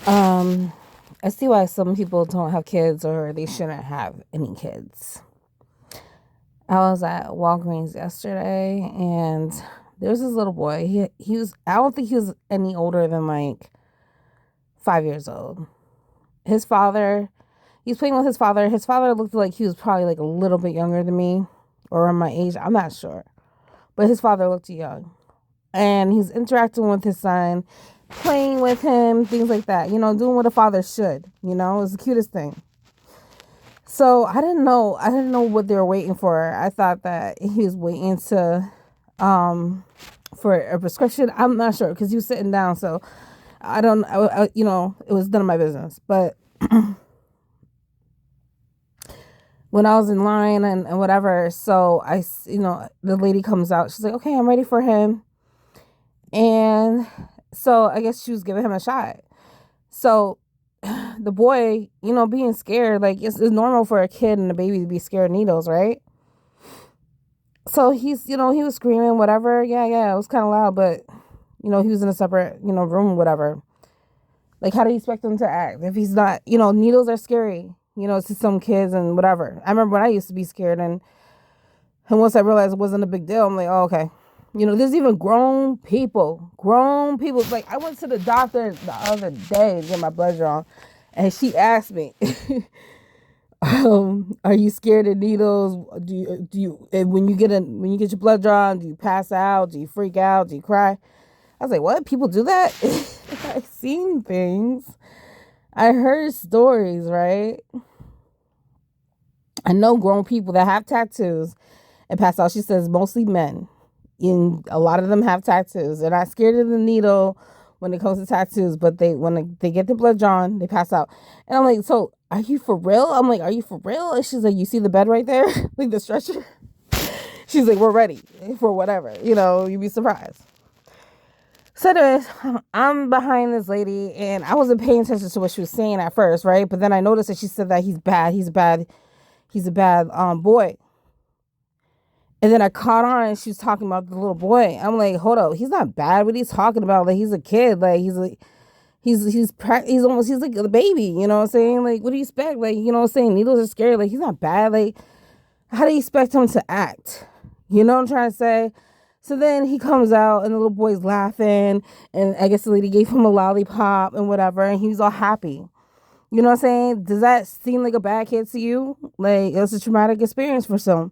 Um, I see why some people don't have kids or they shouldn't have any kids. I was at Walgreens yesterday and there was this little boy. He was I don't think he was any older than like 5 years old. His father, he's playing with his father. His father looked like he was probably like a little bit younger than me or around my age. I'm not sure. But his father looked young. And he's interacting with his son, playing with him, things like that. Doing what a father should. It was the cutest thing. So I didn't know. I didn't know what they were waiting for. I thought that he was waiting to, for a prescription. I'm not sure because he was sitting down. So I don't. It was none of my business. But when I was in line and whatever, so the lady comes out. She's like, "Okay, I'm ready for him." And so I guess she was giving him a shot. So the boy, being scared, like it's normal for a kid and a baby to be scared of needles, right? So he's, he was screaming, whatever. Yeah, it was kind of loud, but, he was in a separate, room, whatever. Like, how do you expect him to act if he's not, needles are scary, to some kids and whatever. I remember when I used to be scared and once I realized it wasn't a big deal, I'm like, oh, okay. There's even grown people. Like, I went to the doctor the other day to get my blood drawn, and she asked me, are you scared of needles? And when you get your blood drawn, do you pass out? Do you freak out? Do you cry? I was like, what? People do that? I've seen things. I heard stories, right? I know grown people that have tattoos and pass out. She says mostly men. And a lot of them have tattoos. They're not scared of the needle when it comes to tattoos, but when they get the blood drawn, they pass out. And I'm like, so are you for real? I'm like, are you for real? And she's like, you see the bed right there? Like the stretcher? She's like, we're ready for whatever. You'd be surprised. So anyways, I'm behind this lady and I wasn't paying attention to what she was saying at first, right? But then I noticed that she said that he's bad. He's a bad boy. And then I caught on and she was talking about the little boy. I'm like, hold up, he's not bad. What he's talking about? Like, he's a kid. Like, he's almost, he's like a baby. You know what I'm saying? Like, what do you expect? Like, you know what I'm saying? Needles are scary. Like, he's not bad. Like, how do you expect him to act? You know what I'm trying to say? So then he comes out and the little boy's laughing. And I guess the lady gave him a lollipop and whatever. And he was all happy. You know what I'm saying? Does that seem like a bad kid to you? Like, it was a traumatic experience for some.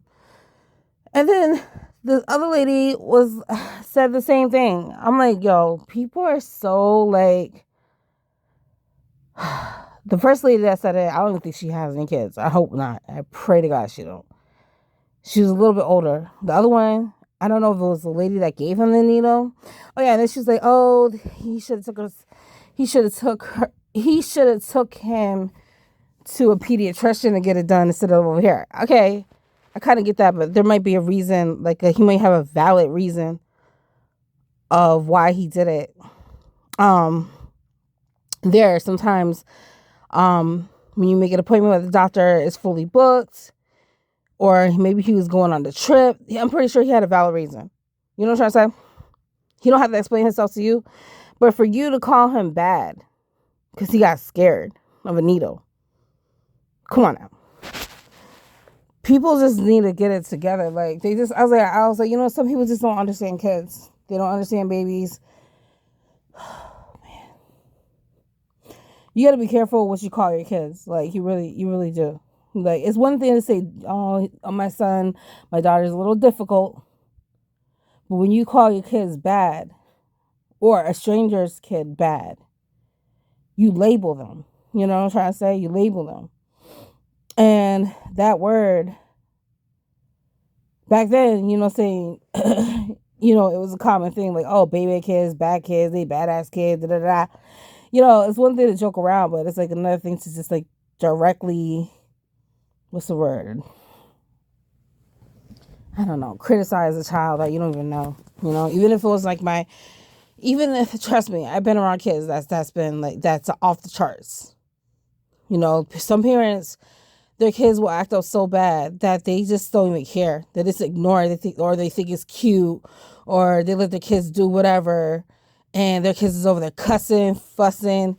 And then the other lady said the same thing. I'm like, yo, people are so like, the first lady that said it, I don't think she has any kids. I hope not. I pray to God she don't. She was a little bit older. The other one, I don't know if it was the lady that gave him the needle. Oh yeah, and then she's like, oh, he should have took him to a pediatrician to get it done instead of over here. Okay. I kind of get that, but there might be a reason, like he might have a valid reason of why he did it. There sometimes, when you make an appointment with the doctor, it's fully booked, or maybe he was going on the trip. I'm pretty sure he had a valid reason. You know what I'm trying to say? He don't have to explain himself to you, but for you to call him bad because he got scared of a needle, come on now. People just need to get it together. Like I was like, some people just don't understand kids. They don't understand babies. Oh, man. You got to be careful what you call your kids. Like you really do. Like it's one thing to say, oh, my son, my daughter's a little difficult. But when you call your kids bad or a stranger's kid bad, you label them. You know what I'm trying to say? You label them. And that word, back then, saying, it was a common thing, like, oh, baby kids, bad kids, they badass kids, da da da. It's one thing to joke around, but it's like another thing to just like directly, what's the word? I don't know, criticize a child that you don't even know. Even if it was like trust me, I've been around kids that's been like, that's off the charts. Some parents, their kids will act up so bad that they just don't even care. They just ignore it. They think it's cute, or they let their kids do whatever, and their kids is over there cussing, fussing,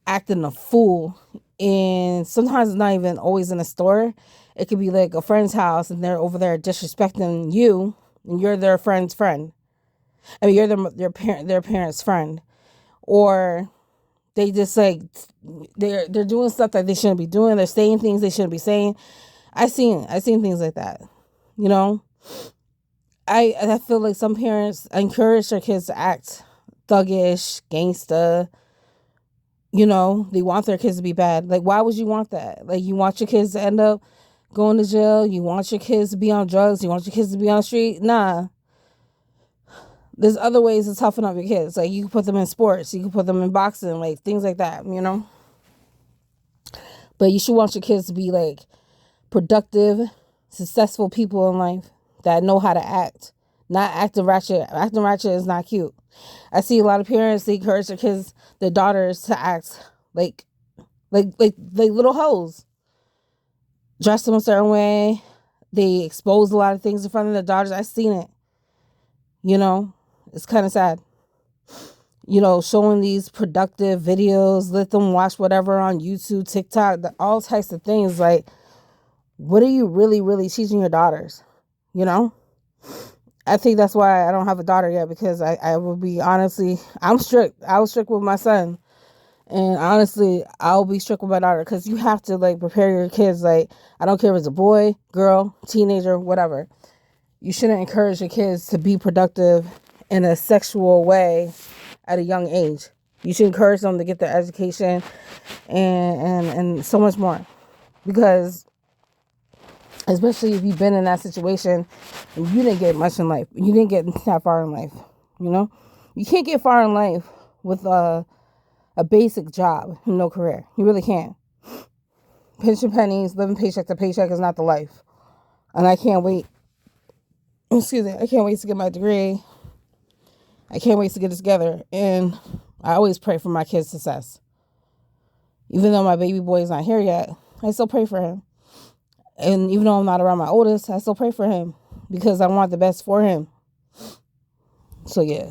acting a fool. And sometimes it's not even always in a store. It could be like a friend's house and they're over there disrespecting you, and you're their friend's friend. I mean, you're their parents' friend. Or they just like they're doing stuff that they shouldn't be doing. They're saying things they shouldn't be saying. I seen things like that. You know, I feel like some parents encourage their kids to act thuggish, gangsta. You know, they want their kids to be bad. Like, why would you want that? Like, you want your kids to end up going to jail? You want your kids to be on drugs? You want your kids to be on the street? Nah. There's other ways to toughen up your kids. Like, you can put them in sports. You can put them in boxing, like, things like that, you know? But you should want your kids to be, like, productive, successful people in life that know how to act. Not acting ratchet. Acting ratchet is not cute. I see a lot of parents, they encourage their kids, their daughters to act like little hoes. Dress them a certain way. They expose a lot of things in front of their daughters. I've seen it. You know, it's kind of sad. You know, showing these productive videos, let them watch whatever on YouTube, TikTok, all types of things. Like, what are you really, really teaching your daughters? You know? I think that's why I don't have a daughter yet, because I will be honestly, I'm strict. I was strict with my son. And honestly, I'll be strict with my daughter, because you have to like prepare your kids. Like, I don't care if it's a boy, girl, teenager, whatever. You shouldn't encourage your kids to be productive in a sexual way at a young age. You should encourage them to get their education and so much more. Because especially if you've been in that situation and you didn't get much in life. You didn't get that far in life, you know? You can't get far in life with a basic job, no career. You really can't. Pinching pennies, living paycheck to paycheck is not the life. And I can't wait. I can't wait to get my degree. I can't wait to get it together. And I always pray for my kid's success. Even though my baby boy is not here yet, I still pray for him. And even though I'm not around my oldest, I still pray for him because I want the best for him. So yeah.